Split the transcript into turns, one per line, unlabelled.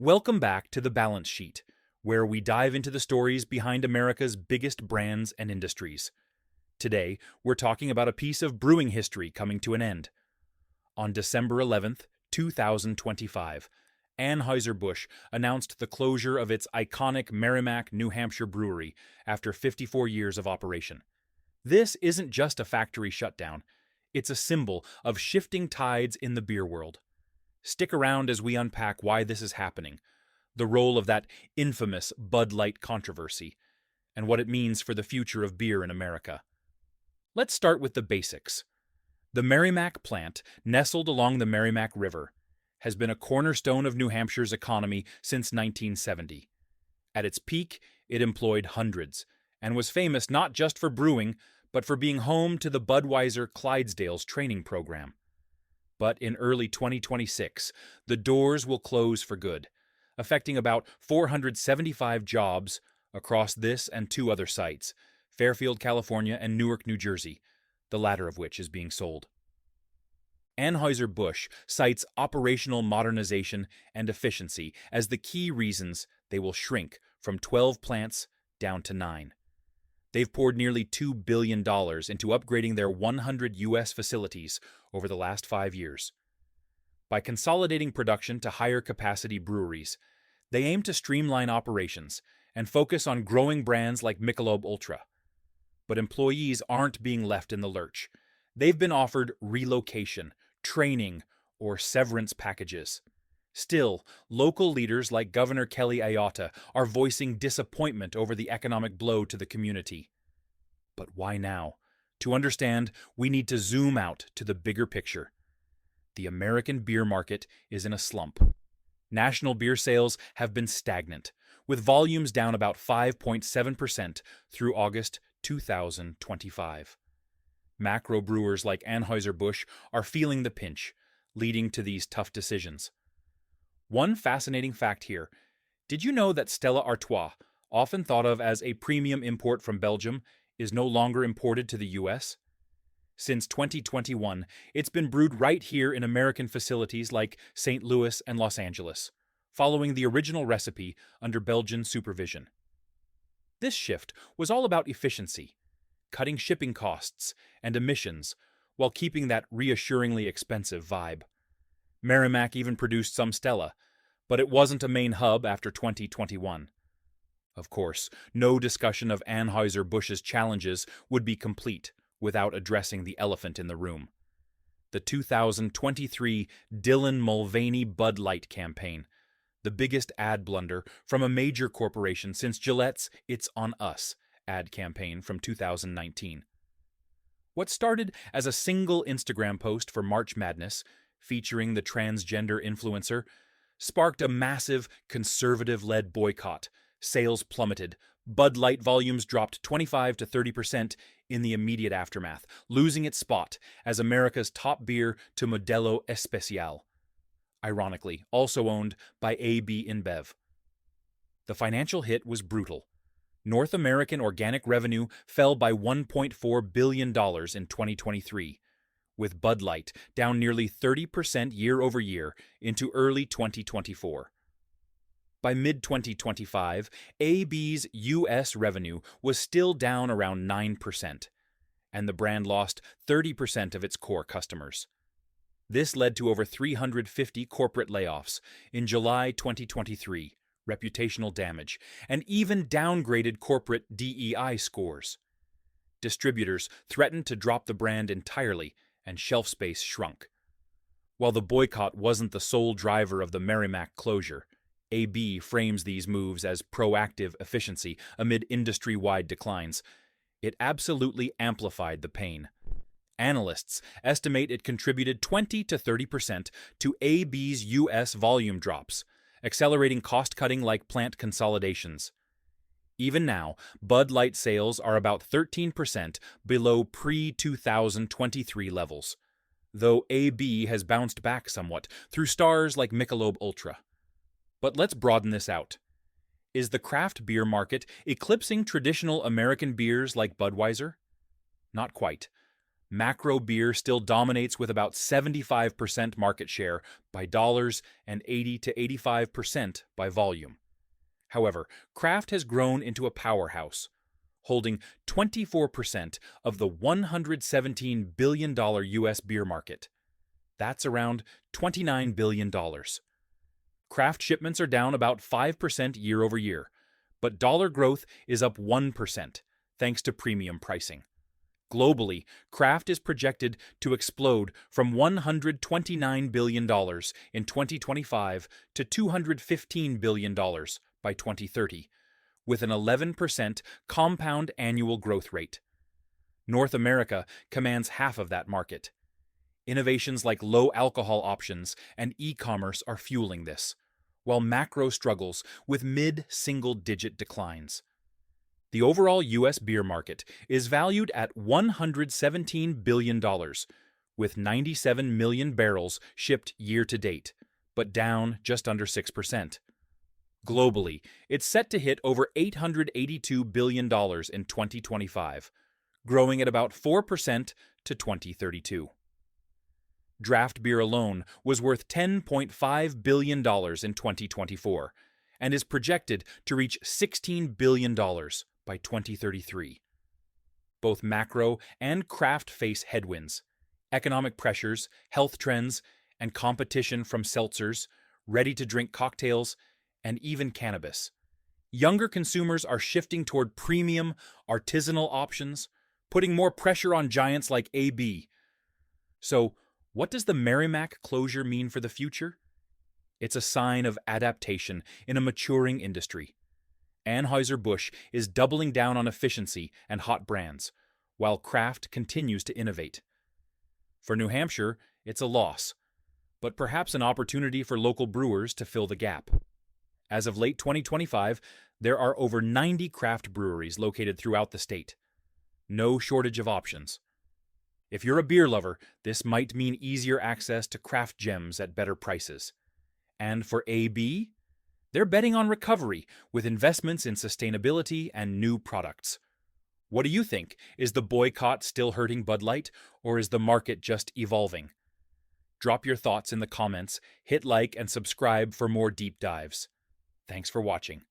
Welcome back to The Balance Sheet, where we dive into the stories behind America's biggest brands and industries. Today, we're talking about a piece of brewing history coming to an end. On December 11th, 2025, Anheuser-Busch announced the closure of its iconic Merrimack, New Hampshire brewery after 54 years of operation. This isn't just a factory shutdown, it's a symbol of shifting tides in the beer world. Stick around as we unpack why this is happening, the role of that infamous Bud Light controversy, and what it means for the future of beer in America. Let's start with the basics. The Merrimack plant, nestled along the Merrimack River, has been a cornerstone of New Hampshire's economy since 1970. At its peak, it employed hundreds, and was famous not just for brewing, but for being home to the Budweiser Clydesdales training program. But in early 2026, the doors will close for good, affecting about 475 jobs across this and two other sites, Fairfield, California, and Newark, New Jersey, the latter of which is being sold. Anheuser-Busch cites operational modernization and efficiency as the key reasons they will shrink from 12 plants down to 9. They've poured nearly $2 billion into upgrading their 100 U.S. facilities over the last 5 years. By consolidating production to higher capacity breweries, they aim to streamline operations and focus on growing brands like Michelob Ultra. But employees aren't being left in the lurch. They've been offered relocation, training, or severance packages. Still, local leaders like Governor Kelly Ayotte are voicing disappointment over the economic blow to the community. But why now? To understand, we need to zoom out to the bigger picture. The American beer market is in a slump. National beer sales have been stagnant, with volumes down about 5.7% through August 2025. Macro brewers like Anheuser-Busch are feeling the pinch, leading to these tough decisions. One fascinating fact here: did you know that Stella Artois, often thought of as a premium import from Belgium, is no longer imported to the U.S.? Since 2021, it's been brewed right here in American facilities like St. Louis and Los Angeles, following the original recipe under Belgian supervision. This shift was all about efficiency, cutting shipping costs and emissions while keeping that reassuringly expensive vibe. Merrimack even produced some Stella, but it wasn't a main hub after 2021. Of course, no discussion of Anheuser-Busch's challenges would be complete without addressing the elephant in the room: the 2023 Dylan Mulvaney Bud Light campaign, the biggest ad blunder from a major corporation since Gillette's "It's on Us" ad campaign from 2019. What started as a single Instagram post for March Madness, featuring the transgender influencer, sparked a massive conservative-led boycott. Sales plummeted. Bud Light volumes dropped 25 to 30% in the immediate aftermath, losing its spot as America's top beer to Modelo Especial, ironically also owned by AB InBev. The financial hit was brutal. North American organic revenue fell by $1.4 billion in 2023, with Bud Light down nearly 30% year over year into early 2024. By mid-2025, AB's U.S. revenue was still down around 9%, and the brand lost 30% of its core customers. This led to over 350 corporate layoffs in July 2023, reputational damage, and even downgraded corporate DEI scores. Distributors threatened to drop the brand entirely, and shelf space shrunk. While the boycott wasn't the sole driver of the Merrimack closure, AB frames these moves as proactive efficiency amid industry-wide declines. It absolutely amplified the pain. Analysts estimate it contributed 20 to 30% to AB's U.S. volume drops, accelerating cost-cutting like plant consolidations. Even now, Bud Light sales are about 13% below pre-2023 levels, though AB has bounced back somewhat through stars like Michelob Ultra. But let's broaden this out. Is the craft beer market eclipsing traditional American beers like Budweiser? Not quite. macro beer still dominates with about 75% market share by dollars and 80 to 85% by volume. However, craft has grown into a powerhouse, holding 24% of the $117 billion U.S. beer market. That's around $29 billion. Craft shipments are down about 5% year over year, but dollar growth is up 1% thanks to premium pricing. Globally, craft is projected to explode from $129 billion in 2025 to $215 billion by 2030, with an 11% compound annual growth rate. North America commands half of that market. Innovations like low-alcohol options and e-commerce are fueling this, while macro struggles with mid-single-digit declines. The overall U.S. beer market is valued at $117 billion, with 97 million barrels shipped year to date, but down just under 6%. Globally, it's set to hit over $882 billion in 2025, growing at about 4% to 2032. Draft beer alone was worth $10.5 billion in 2024 and is projected to reach $16 billion by 2033. Both macro and craft face headwinds, economic pressures, health trends, and competition from seltzers, ready-to-drink cocktails, and even cannabis. Younger consumers are shifting toward premium, artisanal options, putting more pressure on giants like AB. So, what does the Merrimack closure mean for the future? It's a sign of adaptation in a maturing industry. Anheuser-Busch is doubling down on efficiency and hot brands, while craft continues to innovate. For New Hampshire, it's a loss, but perhaps an opportunity for local brewers to fill the gap. As of late 2025, there are over 90 craft breweries located throughout the state. No shortage of options. If you're a beer lover, this might mean easier access to craft gems at better prices. And for AB, they're betting on recovery with investments in sustainability and new products. What do you think? Is the boycott still hurting Bud Light, or is the market just evolving? Drop your thoughts in the comments, hit like and subscribe for more deep dives. Thanks for watching.